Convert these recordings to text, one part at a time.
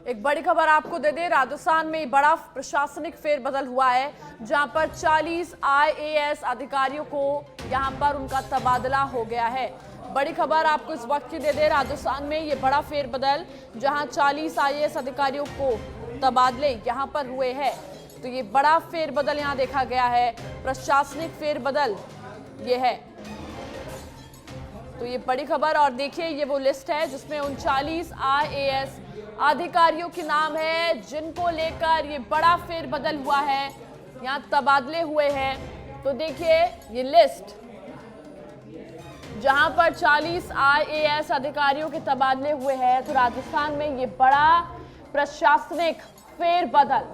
एक बड़ी खबर आपको दे दें, राजस्थान में बड़ा प्रशासनिक फेरबदल हुआ है, जहां पर 40 आईएएस अधिकारियों को यहां पर उनका तबादला हो गया है। बड़ी खबर आपको इस वक्त की दे दें, राजस्थान में ये बड़ा फेरबदल, जहां 40 आईएएस अधिकारियों को तबादले यहां पर हुए हैं। तो ये बड़ा फेरबदल यहां देखा गया है, प्रशासनिक फेरबदल ये है। तो ये बड़ी खबर, और देखिए ये वो लिस्ट है जिसमें 39 आईएएस अधिकारियों के नाम है जिनको लेकर ये बड़ा फेरबदल हुआ है, यहाँ तबादले हुए हैं। तो देखिए ये लिस्ट जहां पर 40 आईएएस अधिकारियों के तबादले हुए हैं। तो राजस्थान में ये बड़ा प्रशासनिक फेरबदल,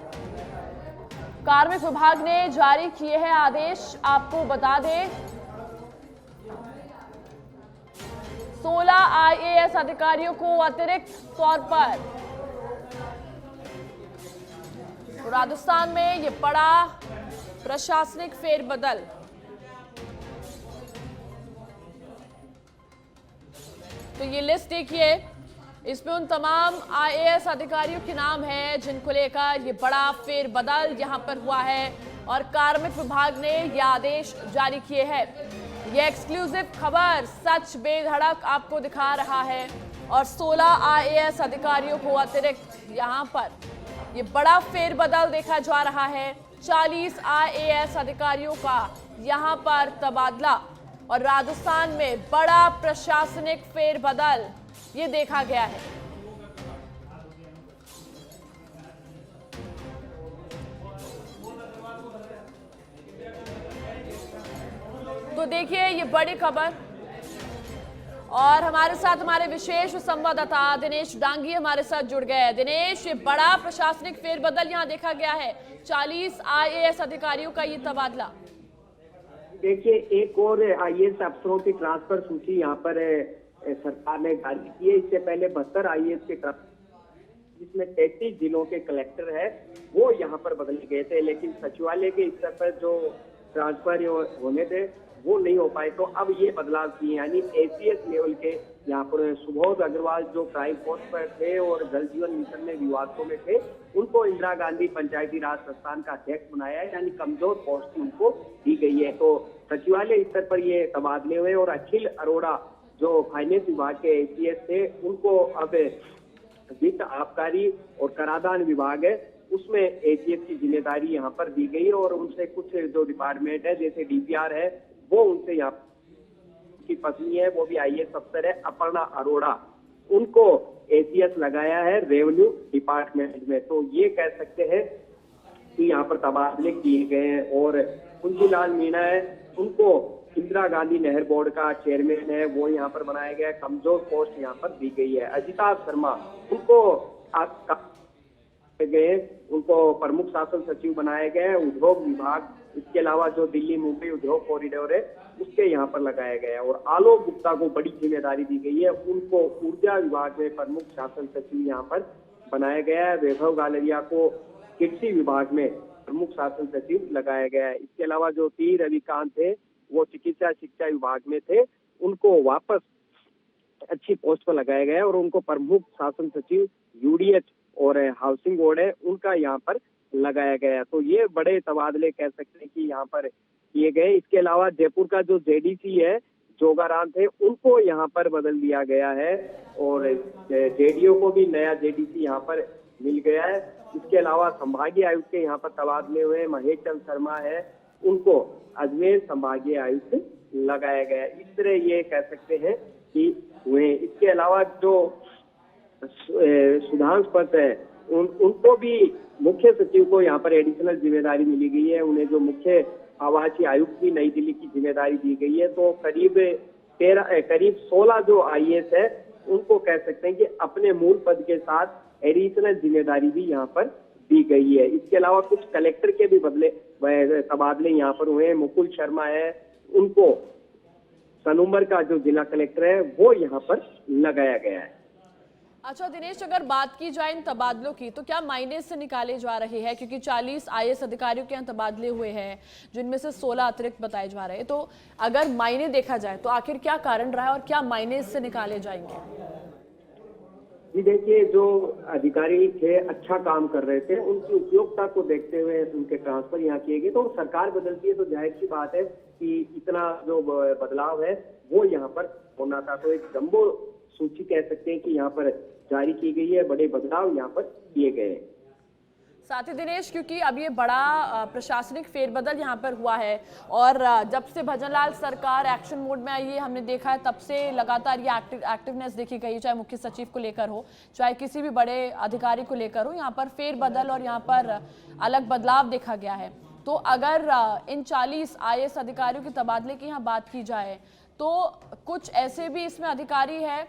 कार्मिक विभाग ने जारी किए हैं आदेश। आपको बता दें 16 आईएएस अधिकारियों को अतिरिक्त तौर पर राजस्थान में ये बड़ा प्रशासनिक फेरबदल। तो ये लिस्ट देखिए, इसमें उन तमाम आईएएस अधिकारियों के नाम है जिनको लेकर ये बड़ा फेरबदल यहां पर हुआ है और कार्मिक विभाग ने ये आदेश जारी किए हैं। ये एक्सक्लूसिव खबर सच बेधड़क आपको दिखा रहा है और 16 आईएएस अधिकारियों को अतिरिक्त यहां पर ये बड़ा फेरबदल देखा जा रहा है। 40 आईएएस अधिकारियों का यहां पर तबादला और राजस्थान में बड़ा प्रशासनिक फेरबदल ये देखा गया है। तो देखिए ये बड़ी खबर, और हमारे साथ हमारे विशेष संवाददाता दिनेश डांगी हमारे साथ जुड़ गए हैं। दिनेश, ये बड़ा प्रशासनिक फेरबदल यहां देखा गया है, 40 आईएएस अधिकारियों का ये तबादला। देखिए एक और आईएएस अफसरों की ट्रांसफर सूची यहाँ पर सरकार ने जारी की है। इससे पहले 72 आईएएस के जिसमें 33 जिलों के कलेक्टर है वो यहाँ पर बदले गए थे, लेकिन सचिवालय के स्तर पर जो ट्रांसफर होने थे वो नहीं हो पाए। तो अब ये बदलाव किए, यानी एसीएस लेवल के यहाँ पर सुबोध अग्रवाल जो क्राइम पोस्ट पर थे और जल जीवन मिशन में विवादों में थे, उनको इंदिरा गांधी पंचायती राज संस्थान का अध्यक्ष बनाया है, यानी कमजोर पोस्ट उनको दी गई है। तो सचिवालय स्तर पर ये तबादले हुए और अखिल अरोड़ा जो फाइनेंस विभाग के एसीएस थे उनको अब वित्त आबकारी और कराधान विभाग है उसमें एसीएस की जिम्मेदारी यहाँ पर दी गई और उनसे कुछ जो डिपार्टमेंट है जैसे डीपीआर है वो उनसे यहाँ की पत्नी है, वो भी आईएएस अफसर है अपर्णा अरोड़ा, उनको एसीएस लगाया है रेवेन्यू डिपार्टमेंट में। तो ये कह सकते हैं कि यहाँ पर तबादले किए गए हैं। और कुंजीलाल मीणा है, उनको इंदिरा गांधी नहर बोर्ड का चेयरमैन है वो यहाँ पर बनाया गया है, कमजोर पोस्ट यहाँ पर दी गई है। अजिताभ शर्मा उनको गए, उनको प्रमुख शासन सचिव बनाया गया है उद्योग विभाग। इसके अलावा जो दिल्ली मुंबई उद्योग कॉरिडोर है उसके यहाँ पर लगाया गया है। और आलोक गुप्ता को बड़ी जिम्मेदारी दी गई है, उनको ऊर्जा विभाग में प्रमुख शासन सचिव यहाँ पर बनाया गया है। वैभव गालरिया को कृषि विभाग में प्रमुख शासन सचिव लगाया गया है। इसके अलावा जो टी रविकांत थे वो चिकित्सा शिक्षा विभाग में थे, उनको वापस अच्छी पोस्ट पर लगाया गया है और उनको प्रमुख शासन सचिव यूडीएच और हाउसिंग बोर्ड है उनका यहाँ पर लगाया गया। तो ये बड़े तबादले कह सकते हैं कि यहाँ पर किए गए। इसके अलावा जयपुर का जो जेडीसी है जोगाराम थे उनको यहाँ पर बदल दिया गया है और जेडीओ को भी नया जेडीसी यहाँ पर मिल गया है। इसके अलावा संभागीय आयुक्त के यहाँ पर तबादले हुए, महेश चंद शर्मा है उनको अजमेर संभागीय आयुक्त लगाया गया। इस तरह ये कह सकते हैं कि हुए। इसके अलावा जो सुधांशु पत है उनको भी मुख्य सचिव को यहाँ पर एडिशनल जिम्मेदारी मिली गई है। उन्हें जो मुख्य आवासीय आयुक्त की नई दिल्ली की जिम्मेदारी दी गई है। तो करीब 16 जो आईएएस है उनको कह सकते हैं कि अपने मूल पद के साथ एडिशनल जिम्मेदारी भी यहाँ पर दी गई है। इसके अलावा कुछ कलेक्टर के भी तबादले यहाँ पर हुए हैं। मुकुल शर्मा है, उनको सनूमर का जो जिला कलेक्टर है वो यहाँ पर लगाया गया है। अच्छा दिनेश, अगर बात की जाए इन तबादलों की तो क्या मायने से निकाले जा रहे हैं, क्योंकि 40 आईएएस अधिकारियों के यहाँ तबादले हुए हैं जिनमें से 16 अतिरिक्त बताए जा रहे हैं, तो अगर मायने देखा जाए तो आखिर क्या कारण रहा है और क्या मायने इससे निकाले जाएंगे? जी देखिए, जो अधिकारी थे अच्छा काम कर रहे थे, उनकी उपयोगिता को देखते हुए उनके ट्रांसफर यहाँ किए गए। तो सरकार बदलती है तो जाहिर सी बात है कि इतना जो बदलाव है वो यहाँ पर होना था। तो एक जंबो सूची कह सकते हैं कि यहाँ पर जारी की गई है, बड़े बदलाव यहाँ पर किए गए हैं। साथ ही दिनेश, क्योंकि अब ये बड़ा प्रशासनिक फेरबदल यहाँ पर हुआ है और जब से भजनलाल सरकार एक्शन मोड में आई है, हमने देखा है तब से लगातार ये एक्टिवनेस देखी गई, चाहे मुख्य सचिव को लेकर हो, चाहे किसी भी बड़े अधिकारी को लेकर हो, यहाँ पर फेरबदल और यहाँ पर अलग बदलाव देखा गया है। तो अगर इन 40 IAS अधिकारियों के तबादले की यहाँ बात की जाए तो कुछ ऐसे भी इसमें अधिकारी है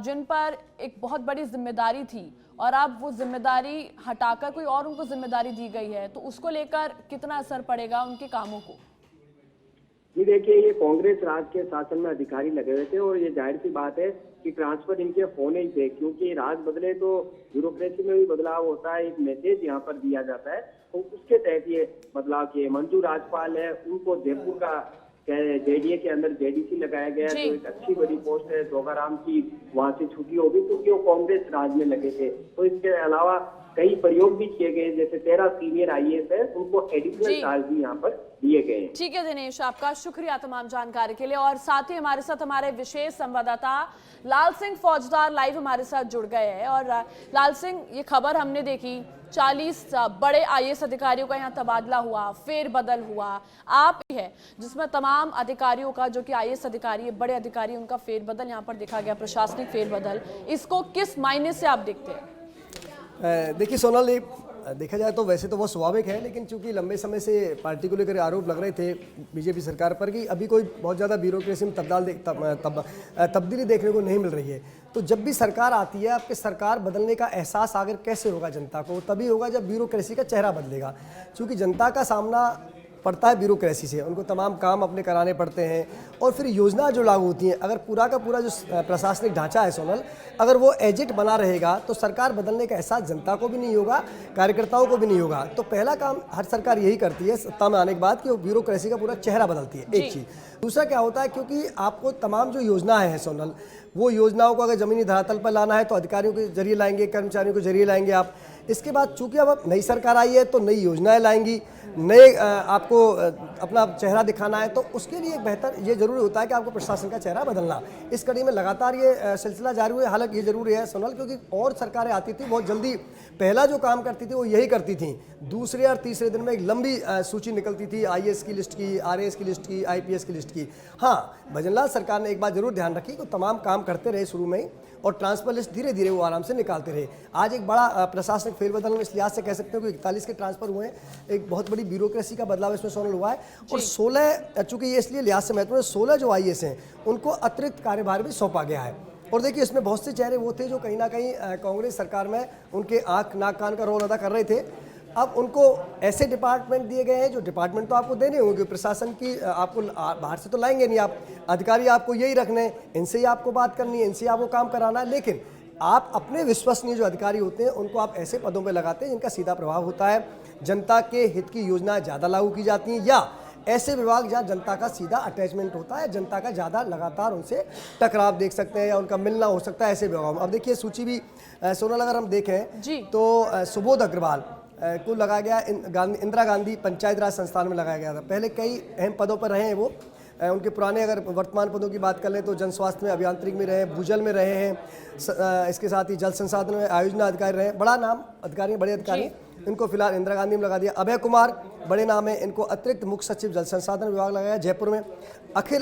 जिन पर एक बहुत बड़ी जिम्मेदारी थी और अब वो जिम्मेदारी हटाकर कोई और उनको जिम्मेदारी दी गई है, तो उसको लेकर कितना असर पड़ेगा उनके कामों को? जी देखिए, ये कांग्रेस राज के शासन में अधिकारी लगे हुए थे और ये जाहिर सी बात है कि ट्रांसफर इनके होने ही थे, क्योंकि राज बदले तो ब्यूरोक्रेसी में भी बदलाव होता है, एक मैसेज यहाँ पर दिया जाता है, तो उसके तहत ये बदलाव किए। मंजू राजपाल है, उनको जयपुर का JDA के अंदर JDC लगाया गया, जो एक अच्छी बड़ी पोस्ट है। जोगाराम की वहां से छुट्टी होगी क्योंकि वो कांग्रेस राज में लगे थे। तो इसके अलावा कई प्रयोग भी किए गए, जैसे 13 सीनियर IAS है, उनको एडिशनल चार्ज भी यहाँ पर दिए गए। ठीक है दिनेश, आपका शुक्रिया तमाम जानकारी के लिए। और साथ ही हमारे साथ हमारे विशेष संवाददाता लाल सिंह फौजदार लाइव हमारे साथ जुड़ गए हैं। और लाल सिंह, ये खबर हमने देखी, 40 बड़े IAS अधिकारियों का यहाँ तबादला हुआ, फेरबदल हुआ, आप ही है जिसमें तमाम अधिकारियों का, जो कि IAS अधिकारी है, बड़े अधिकारी, उनका फेरबदल यहाँ पर देखा गया, प्रशासनिक फेरबदल। इसको किस मायने से आप देखते हैं? देखिए सोनल, ये देखा जाए तो वैसे तो वो स्वाभाविक है, लेकिन चूंकि लंबे समय से पार्टी को लेकर आरोप लग रहे थे बीजेपी सरकार पर कि अभी कोई बहुत ज़्यादा ब्यूरोक्रेसी में तब्दीली देखने को नहीं मिल रही है, तो जब भी सरकार आती है, आपके सरकार बदलने का एहसास आखिर कैसे होगा जनता को? तभी होगा जब ब्यूरोक्रेसी का चेहरा बदलेगा। चूँकि जनता का सामना पड़ता है ब्यूरोक्रेसी से, उनको तमाम काम अपने कराने पड़ते हैं और फिर योजना जो लागू होती हैं, अगर पूरा का पूरा जो प्रशासनिक ढांचा है सोनल, अगर वो एजिट बना रहेगा तो सरकार बदलने का एहसास जनता को भी नहीं होगा, कार्यकर्ताओं को भी नहीं होगा। तो पहला काम हर सरकार यही करती है सत्ता में आने के बाद कि वो ब्यूरोक्रेसी का पूरा चेहरा बदलती है, एक चीज़। दूसरा क्या होता है, क्योंकि आपको तमाम जो योजनाएं हैं सोनल, वो योजनाओं को अगर जमीनी धरातल पर लाना है तो अधिकारियों के जरिए लाएंगे, कर्मचारियों के जरिए लाएंगे आप। इसके बाद चूंकि अब नई सरकार आई है तो नई योजनाएं लाएंगी, नए आपको अपना चेहरा दिखाना है, तो उसके लिए बेहतर ये जरूरी होता है कि आपको प्रशासन का चेहरा बदलना। इस कड़ी में लगातार ये सिलसिला जारी हुआ है। हालांकि ये जरूरी है सोनल, क्योंकि और सरकारें आती थी बहुत जल्दी, पहला जो काम करती थी वो यही करती थी, दूसरे और तीसरे दिन में एक लंबी सूची निकलती थी, IAS की लिस्ट की, RAS की लिस्ट की, IPS की लिस्ट की। हाँ, भजनलाल सरकार ने एक बात जरूर ध्यान रखी कि तमाम काम करते रहे शुरू में ही, और ट्रांसफर लिस्ट धीरे धीरे वो आराम से निकालते रहे। आज एक बड़ा प्रशासनिक फेरबदल में इस लिहाज से कह सकते हो कि 41 के ट्रांसफर हुए हैं, एक बहुत बड़ी ब्यूरोक्रेसी का बदलाव इसमें सोनल हुआ है। और 16, चूंकि ये इसलिए लिहाज से महत्वपूर्ण है, 16 जो IAS हैं उनको अतिरिक्त कार्यभार भी सौंपा गया है। और देखिए, इसमें बहुत से चेहरे वो थे जो कहीं ना कहीं कांग्रेस सरकार में उनके आँख नाक कान का रोल अदा कर रहे थे। अब उनको ऐसे डिपार्टमेंट दिए गए हैं जो डिपार्टमेंट तो आपको देने होंगे, प्रशासन की आपको बाहर से तो लाएंगे नहीं आप, अधिकारी आपको यही रखने, इनसे ही आपको बात करनी है, इनसे आपको काम कराना है। लेकिन आप अपने विश्वसनीय जो अधिकारी होते हैं उनको आप ऐसे पदों पर लगाते हैं जिनका सीधा प्रभाव होता है, जनता के हित की योजनाएं ज़्यादा लागू की जाती हैं, या ऐसे विभाग जहाँ जनता का सीधा अटैचमेंट होता है, जनता का ज़्यादा लगातार उनसे टकराव देख सकते हैं या उनका मिलना हो सकता है ऐसे विभागों में। अब देखिए सूची भी सोनल अगर हम देखें तो सुबोध अग्रवाल को लगाया गया, इंदिरा गांधी पंचायत राज संस्थान में लगाया गया था। पहले कई अहम पदों पर रहे हैं वो, उनके पुराने अगर वर्तमान पदों की बात कर लें तो जन स्वास्थ्य में अभियांत्रिक में रहे, भूजल में रहे हैं, इसके साथ ही जल संसाधन में आयोजना अधिकारी रहे, बड़ा नाम अधिकारी, बड़े अधिकारी। इनको फिलहाल इंदिरा गांधी में लगा दिया। अभय कुमार बड़े नाम है, इनको अतिरिक्त मुख्य सचिव जल संसाधन विभाग लगाया जयपुर में। अखिल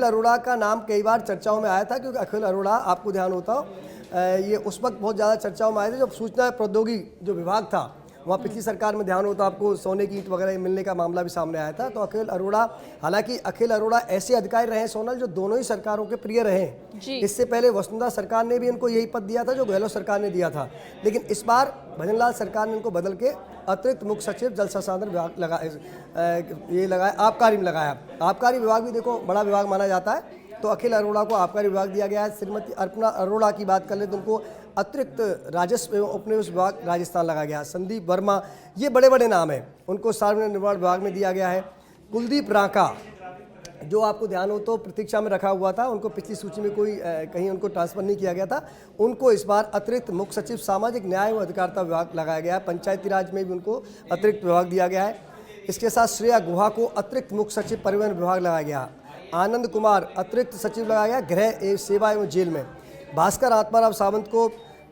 अरोड़ा का नाम कई बार चर्चाओं में आया था, क्योंकि अखिल अरोड़ा आपको ध्यान होता हो ये उस वक्त बहुत ज़्यादा चर्चाओं में आए थे जब सूचना प्रौद्योगिकी जो विभाग था वहाँ पिछली सरकार में, ध्यान होता आपको, सोने की ईंट वगैरह मिलने का मामला भी सामने आया था। तो अखिल अरोड़ा, हालांकि अखिल अरोड़ा ऐसे अधिकारी रहे सोनल जो दोनों ही सरकारों के प्रिय रहे। इससे पहले वसुंधरा सरकार ने भी इनको यही पद दिया था जो गहलोत सरकार ने दिया था, लेकिन इस बार भजनलाल सरकार ने इनको बदल के अतिरिक्त मुख्य सचिव जल संसाधन विभाग लगाया, आबकारी में लगाया। आबकारी विभाग भी देखो बड़ा विभाग माना जाता है, तो अखिल अरोड़ा को आबकारी विभाग दिया गया है। श्रीमती अर्पणा अरोड़ा की बात कर ले तो उनको अतिरिक्त राजस्व एवं उपनिवेश विभाग राजस्थान लगाया गया। संदीप वर्मा, ये बड़े बड़े नाम हैं, उनको सार्वजनिक निर्माण विभाग में दिया गया है। कुलदीप रांका, जो आपको ध्यान हो तो प्रतीक्षा में रखा हुआ था, उनको पिछली सूची में कोई कहीं उनको ट्रांसफर नहीं किया गया था, उनको इस बार अतिरिक्त मुख्य सचिव सामाजिक न्याय एवं अधिकारिता विभाग लगाया गया है। पंचायती राज में भी उनको अतिरिक्त विभाग दिया गया है। इसके साथ श्रेया गुहा को अतिरिक्त मुख्य सचिव परिवहन विभाग लगाया गया। आनंद कुमार अतिरिक्त सचिव लगाया गया गृह एवं सेवा एवं जेल में। भास्कर आत्माराम सावंत को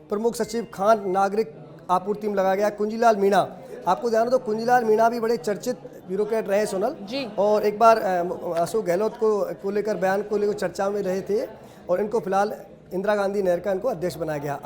प्रमुख सचिव खान नागरिक आपूर्ति में लगाया गया। कुंजीलाल मीणा, आपको ध्यान हो तो कुंजीलाल मीणा भी बड़े चर्चित ब्यूरोक्रेट रहे सोनल जी। और एक बार अशोक गहलोत को लेकर बयान को लेकर चर्चा में रहे थे और इनको फिलहाल इंदिरा गांधी नहर का इनको अध्यक्ष बनाया गया।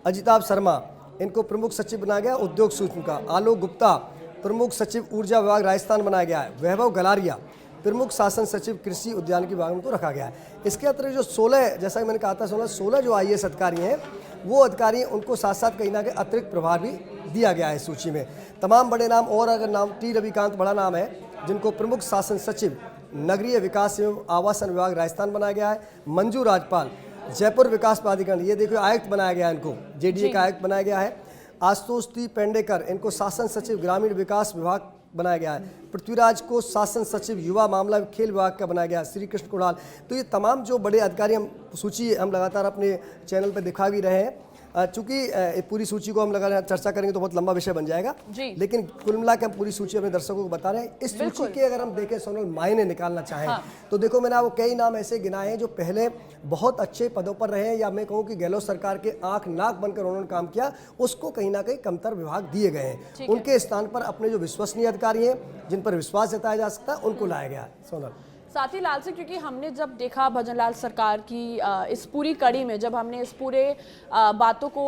अजिताभ शर्मा इनको प्रमुख सचिव बनाया गया उद्योग सूक्ष्म का। आलोक गुप्ता प्रमुख सचिव ऊर्जा विभाग राजस्थान बनाया गया है। वैभव गलारिया प्रमुख शासन सचिव कृषि उद्यानिकी विभाग में रखा गया है। इसके अतिरिक्त जो 16, जैसा कि मैंने कहा था 16 जो IAS अधिकारी हैं, वो अधिकारी उनको साथ साथ कहीं ना कहीं अतिरिक्त प्रभार भी दिया गया है सूची में। तमाम बड़े नाम और अगर नाम टी रविकांत बड़ा नाम है, जिनको प्रमुख शासन सचिव नगरीय विकास एवं आवासन विभाग राजस्थान बनाया गया है। मंजू राजपाल जयपुर विकास प्राधिकरण, ये देखो आयुक्त बनाया गया है इनको, JDA का आयुक्त बनाया गया है। आशुतोष टी पेंडेकर इनको शासन सचिव ग्रामीण विकास विभाग बनाया गया है। पृथ्वीराज को शासन सचिव युवा मामला खेल विभाग का बनाया गया। श्री कृष्ण कुणाल, तो ये तमाम जो बड़े अधिकारी हम सूची हम लगातार अपने चैनल पर दिखा भी रहे हैं। चूंकि पूरी सूची को हम लगातार चर्चा करेंगे तो बहुत लंबा विषय बन जाएगा, लेकिन कुल मिला के हम पूरी सूची अपने दर्शकों को बता रहे हैं। इस सूची के अगर हम देखें सोनल मायने निकालना चाहें तो देखो, मैंने आपको कई नाम ऐसे गिनाए हैं जो पहले बहुत अच्छे पदों पर रहे हैं, या मैं कहूँ कि गहलोत सरकार के आंख नाक बनकर उन्होंने काम किया, उसको कहीं ना कहीं कमतर विभाग दिए गए हैं। उनके स्थान पर अपने जो विश्वसनीय अधिकारी हैं, जिन पर विश्वास जताया जा सकता है, उनको लाया गया। सोनल, साथ ही लाल से, क्योंकि हमने जब देखा भजनलाल सरकार की इस पूरी कड़ी में, जब हमने इस पूरे बातों को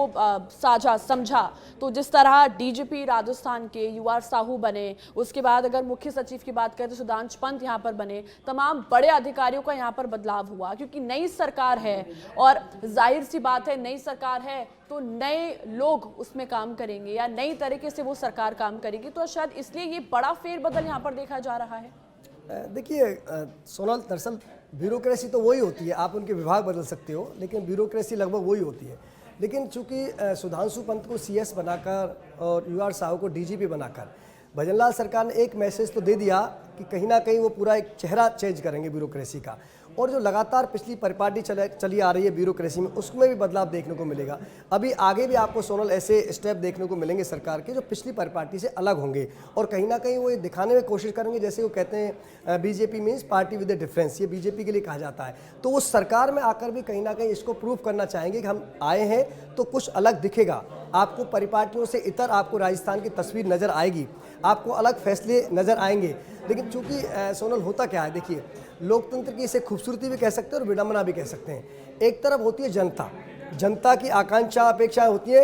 साझा समझा, तो जिस तरह DGP राजस्थान के UR साहू बने, उसके बाद अगर मुख्य सचिव की बात करें तो सुधांश पंत यहाँ पर बने, तमाम बड़े अधिकारियों का यहाँ पर बदलाव हुआ क्योंकि नई सरकार है और जाहिर सी बात है नई सरकार है तो नए लोग उसमें काम करेंगे या नई तरीके से वो सरकार काम करेगी, तो शायद इसलिए ये बड़ा फेरबदल यहाँ पर देखा जा रहा है। देखिए सोनल, दरअसल ब्यूरोक्रेसी तो वही होती है, आप उनके विभाग बदल सकते हो लेकिन ब्यूरोक्रेसी लगभग वही होती है। लेकिन चूंकि सुधांशु पंत को CS बनाकर और UR साहू को DGP बनाकर भजनलाल सरकार ने एक मैसेज तो दे दिया कि कहीं ना कहीं वो पूरा एक चेहरा चेंज करेंगे ब्यूरोक्रेसी का, और जो लगातार पिछली परिपाटी चली आ रही है ब्यूरोक्रेसी में, उसमें भी बदलाव देखने को मिलेगा। अभी आगे भी आपको सोनल ऐसे स्टेप देखने को मिलेंगे सरकार के जो पिछली परिपाटी से अलग होंगे, और कहीं ना कहीं वो ये दिखाने में कोशिश करेंगे, जैसे वो कहते हैं BJP means party with A difference, ये BJP के लिए कहा जाता है। तो वो सरकार में आकर भी कहीं ना कहीं इसको प्रूव करना चाहेंगे कि हम आए हैं तो कुछ अलग दिखेगा, आपको परिपाटियों से इतर आपको राजस्थान की तस्वीर नज़र आएगी, आपको अलग फैसले नज़र आएंगे। लेकिन चूंकि सोनल होता क्या है, देखिए लोकतंत्र की इसे खूबसूरती भी कह सकते हैं और विडंबना भी कह सकते हैं। एक तरफ होती है जनता, जनता की आकांक्षा अपेक्षाएं होती है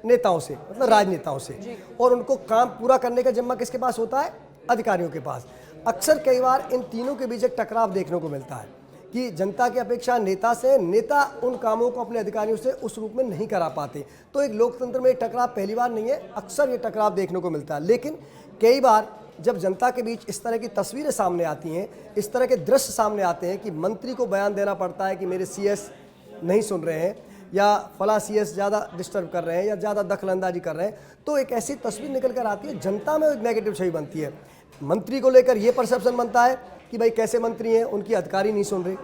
नेताओं से, मतलब राजनेताओं से, और उनको काम पूरा करने का जिम्मा किसके पास होता है? अधिकारियों के पास। अक्सर कई बार इन तीनों के बीच एक टकराव देखने को मिलता है कि जनता की अपेक्षा नेता से, नेता उन कामों को अपने अधिकारियों से उस रूप में नहीं करा पाते। तो एक लोकतंत्र में एक टकराव पहली बार नहीं है, अक्सर ये टकराव देखने को मिलता है। लेकिन कई बार जब जनता के बीच इस तरह की तस्वीरें सामने आती हैं, इस तरह के दृश्य सामने आते हैं कि मंत्री को बयान देना पड़ता है कि मेरे CS नहीं सुन रहे हैं या फला CS ज़्यादा डिस्टर्ब कर रहे हैं या ज़्यादा दखलंदाजी कर रहे हैं, तो एक ऐसी तस्वीर निकल कर आती है, जनता में एक नेगेटिव छवि बनती है। मंत्री को लेकर ये परसेप्शन बनता है कि भाई कैसे मंत्री हैं, उनकी अधिकारी नहीं सुन रहे,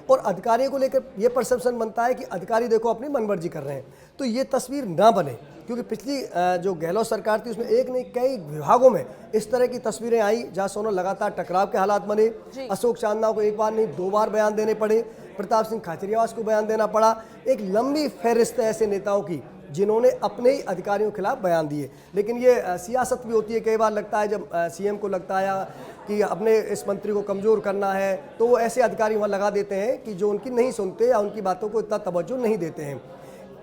और अधिकारियों को लेकर ये परसेप्शन बनता है कि अधिकारी देखो अपनी मनमर्जी कर रहे हैं। तो ये तस्वीर ना बने, क्योंकि पिछली जो गहलोत सरकार थी उसमें एक नहीं कई विभागों में इस तरह की तस्वीरें आई जहां सोनल लगातार टकराव के हालात बने। अशोक चांदना को एक बार नहीं 2 बार बयान देने पड़े, प्रताप सिंह खाचरियावास को बयान देना पड़ा, एक लंबी फहरिस्त है ऐसे नेताओं की जिन्होंने अपने ही अधिकारियों के खिलाफ बयान दिए। लेकिन ये सियासत भी होती है, कई बार लगता है जब CM को लगता है कि अपने इस मंत्री को कमज़ोर करना है तो वो ऐसे अधिकारी वहाँ लगा देते हैं कि जो उनकी नहीं सुनते या उनकी बातों को इतना तवज्जो नहीं देते हैं।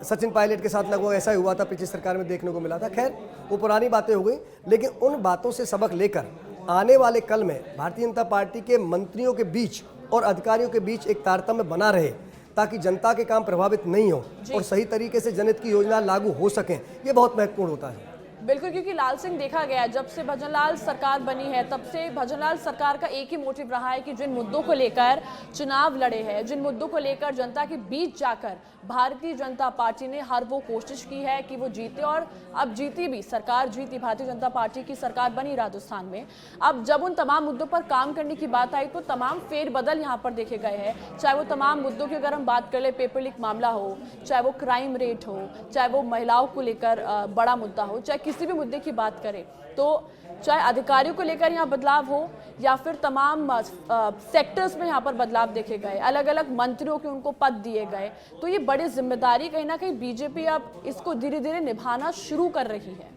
सचिन पायलट के साथ लगभग ऐसा ही हुआ था, पिछली सरकार में देखने को मिला था। खैर वो पुरानी बातें हो गई, लेकिन उन बातों से सबक लेकर आने वाले कल में भारतीय जनता पार्टी के मंत्रियों के बीच और अधिकारियों के बीच एक तारतम्य बना रहे, ताकि जनता के काम प्रभावित नहीं हो और सही तरीके से जनहित की योजना लागू हो सकें, ये बहुत महत्वपूर्ण होता है। बिल्कुल, क्योंकि लाल सिंह देखा गया है जब से भजनलाल सरकार बनी है तब से भजनलाल सरकार का एक ही मोटिव रहा है कि जिन मुद्दों को लेकर चुनाव लड़े हैं, जिन मुद्दों को लेकर जनता के बीच जाकर भारतीय जनता पार्टी ने हर वो कोशिश की है कि वो जीते, और अब जीती भी, सरकार जीती, भारतीय जनता पार्टी की सरकार बनी राजस्थान में। अब जब उन तमाम मुद्दों पर काम करने की बात आई तो तमाम फेरबदल यहाँ पर देखे गए हैं। चाहे वो तमाम मुद्दों की अगर हम बात कर ले, पेपर लीक मामला हो, चाहे वो क्राइम रेट हो, चाहे वो महिलाओं को लेकर बड़ा मुद्दा हो, चाहे किसी भी मुद्दे की बात करें, तो चाहे अधिकारियों को लेकर यहाँ बदलाव हो या फिर तमाम सेक्टर्स में यहाँ पर बदलाव देखे गए, अलग अलग मंत्रियों के उनको पद दिए गए, तो ये बड़ी जिम्मेदारी कहीं ना कहीं बीजेपी अब इसको धीरे धीरे निभाना शुरू कर रही है।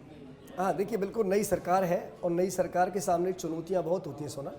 हाँ देखिए, बिल्कुल नई सरकार है और नई सरकार के सामने चुनौतियाँ बहुत होती हैं सोना।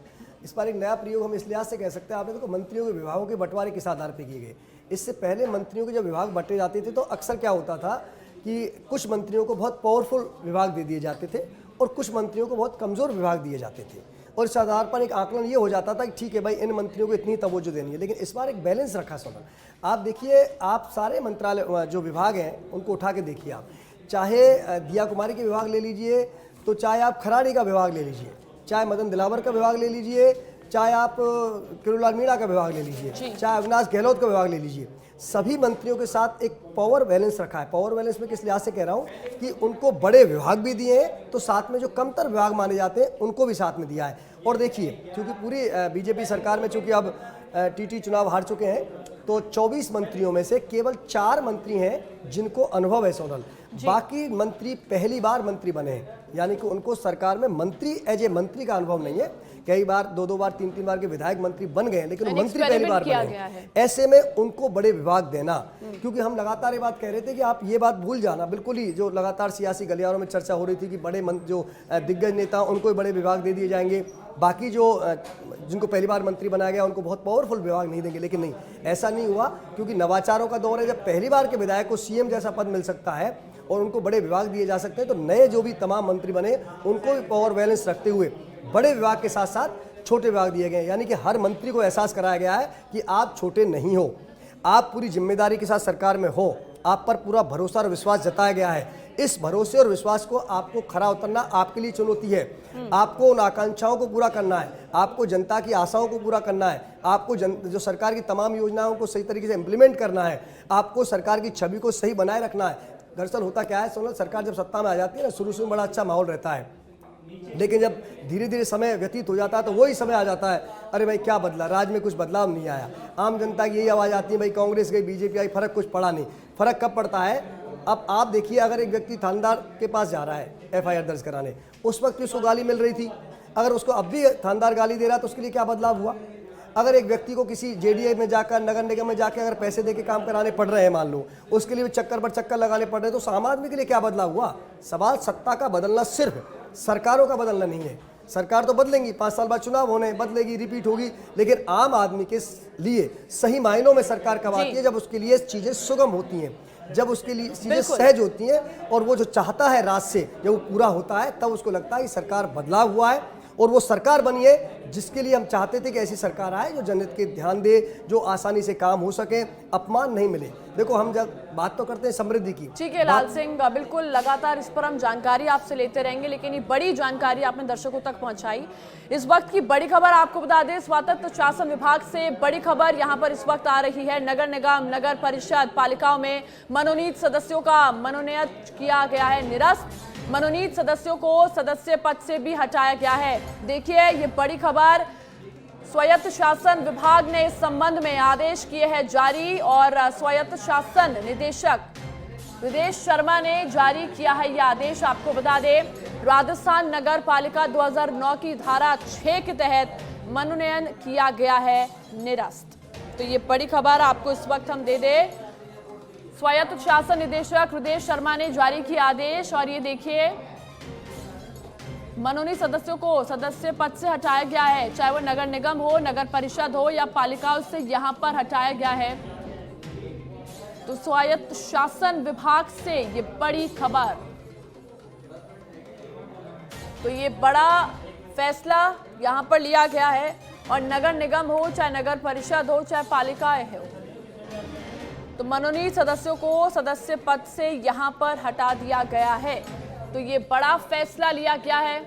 इस बार एक नया प्रयोग हम इस लिहाज से कह सकते हैं, आपने देखो मंत्रियों के विभागों के बंटवारे किस आधार पर किए गए। इससे पहले मंत्रियों के जब विभाग बांटे जाते थे तो अक्सर क्या होता था कि कुछ मंत्रियों को बहुत पावरफुल विभाग दे दिए जाते थे और कुछ मंत्रियों को बहुत कमज़ोर विभाग दिए जाते थे, और इस आधार पर एक आकलन ये हो जाता था कि ठीक है भाई, इन मंत्रियों को इतनी तवज्जो देनी है। लेकिन इस बार एक बैलेंस रखा सोना। आप देखिए, आप सारे मंत्रालय जो विभाग हैं उनको उठा के देखिए, आप चाहे दिया कुमारी के विभाग ले लीजिए, तो चाहे आप खराड़ी का विभाग ले लीजिए, चाहे मदन दिलावर का विभाग ले लीजिए, चाहे आप किरोड़लाल मीणा का विभाग ले लीजिए, चाहे अविनाश गहलोत का विभाग ले लीजिए, सभी मंत्रियों के साथ एक पावर बैलेंस रखा है। पावर बैलेंस में किस लिहाज से कह रहा हूँ कि उनको बड़े विभाग भी दिए हैं, तो साथ में जो कमतर विभाग माने जाते हैं उनको भी साथ में दिया है। और देखिए, क्योंकि पूरी बीजेपी सरकार में चूंकि अब टीटी चुनाव हार चुके हैं, तो 24 मंत्रियों में से केवल 4 मंत्री हैं जिनको अनुभव है सोनल। बाकी मंत्री पहली बार मंत्री बने हैं, यानी कि उनको सरकार में मंत्री एज ए मंत्री का अनुभव नहीं है। कई बार 2-2 बार 3-3 बार के विधायक मंत्री बन गए हैं, लेकिन मंत्री पहली बार बने हैं। ऐसे में उनको बड़े विभाग देना, क्योंकि हम लगातार ये बात कह रहे थे कि आप ये बात भूल जाना बिल्कुल ही, जो लगातार सियासी गलियारों में चर्चा हो रही थी कि बड़े जो दिग्गज नेता उनको बड़े विभाग दे दिए जाएंगे, बाकी जो जिनको पहली बार मंत्री बनाया गया उनको बहुत पावरफुल विभाग नहीं देंगे। लेकिन नहीं, ऐसा नहीं हुआ, क्योंकि नवाचारों का दौर है। जब पहली बार के विधायक को सीएम जैसा पद मिल सकता है और उनको बड़े विभाग दिए जा सकते हैं, तो नए जो भी तमाम मंत्री बने उनको भी पावर बैलेंस रखते हुए बड़े विभाग के साथ साथ छोटे विभाग दिए गए। यानी कि हर मंत्री को एहसास कराया गया है कि आप छोटे नहीं हो, आप पूरी जिम्मेदारी के साथ सरकार में हो, आप पर पूरा भरोसा और विश्वास जताया गया है। इस भरोसे और विश्वास को आपको खरा उतरना आपके लिए चुनौती है। आपको उन आकांक्षाओं को पूरा करना है, आपको जनता की आशाओं को पूरा करना है, आपको जो सरकार की तमाम योजनाओं को सही तरीके से इम्प्लीमेंट करना है, आपको सरकार की छवि को सही बनाए रखना है। दरअसल होता क्या है सोनल, सरकार जब सत्ता में आ जाती है ना, शुरू में बड़ा अच्छा माहौल रहता है, लेकिन जब धीरे धीरे समय व्यतीत हो जाता है तो वही समय आ जाता है, अरे भाई क्या बदला, राज्य में कुछ बदलाव नहीं आया। आम जनता की यही आवाज़ आती है, भाई कांग्रेस गई, बीजेपी आई, फर्क कुछ पड़ा नहीं। फर्क कब पड़ता है? अब आप देखिए, अगर एक व्यक्ति थानेदार के पास जा रहा है एफआईआर दर्ज कराने, उस वक्त उसको गाली मिल रही थी, अगर उसको अब भी थानेदार गाली दे रहा है तो उसके लिए क्या बदलाव हुआ? अगर एक व्यक्ति को किसी जेडीए में जाकर, नगर निगम में जाकर अगर पैसे देके काम कराने पड़ रहे हैं, मान लो उसके लिए चक्कर पर चक्कर लगाने पड़ रहे हैं, तो आम आदमी के लिए क्या बदलाव हुआ? सवाल सत्ता का बदलना सिर्फ सरकारों का बदलना नहीं है। सरकार तो बदलेंगी, 5 साल बाद चुनाव होने, बदलेगी, रिपीट होगी, लेकिन आम आदमी के लिए सही मायनों में सरकार कब आती है? जब उसके लिए चीज़ें सुगम होती हैं, जब उसके लिए चीज़ें सहज होती हैं, और वो जो चाहता है राज से जब वो पूरा होता है, तब उसको लगता है कि सरकार बदलाव हुआ है और वो सरकार बनी है जिसके लिए हम चाहते थे कि ऐसी सरकार आए जो जनहित के ध्यान दे, जो आसानी से काम हो सके, अपमान नहीं मिले। देखो, हम जब बात तो करते हैं समृद्धि की, ठीक है लाल सिंह, बिल्कुल लगातार इस पर हम जानकारी आपसे लेते रहेंगे, लेकिन ये बड़ी जानकारी आपने दर्शकों तक पहुंचाई। इस वक्त की बड़ी खबर आपको बता दें, स्वायत्त शासन विभाग से बड़ी खबर यहां पर इस वक्त आ रही है। नगर निगम, नगर परिषद, पालिकाओं में मनोनीत सदस्यों का मनोनयन किया गया है निरस्त। मनोनीत सदस्यों को सदस्य पद से भी हटाया गया है। देखिए, ये बड़ी खबर, स्वायत्त शासन विभाग ने इस संबंध में आदेश किए हैं जारी, और स्वायत्त शासन निदेशक हृदेश शर्मा ने जारी किया है ये आदेश। आपको बता दें, राजस्थान नगर पालिका 2009 की धारा 6 के तहत मनोनयन किया गया है निरस्त। तो ये बड़ी खबर आपको इस वक्त हम दे दें। स्वायत्त शासन निदेशक हृदेश शर्मा ने जारी किया आदेश, और ये देखिए, मनोनीत सदस्यों को सदस्य पद से हटाया गया है, चाहे वो नगर निगम हो, नगर परिषद हो या पालिकाओं से यहां पर हटाया गया है। तो स्वायत्त शासन विभाग से ये बड़ी खबर, तो ये बड़ा फैसला यहां पर लिया गया है, और नगर निगम हो, चाहे नगर परिषद हो, चाहे पालिकाएं हो, तो मनोनीत सदस्यों को सदस्य पद से यहां पर हटा दिया गया है। तो ये बड़ा फैसला लिया गया है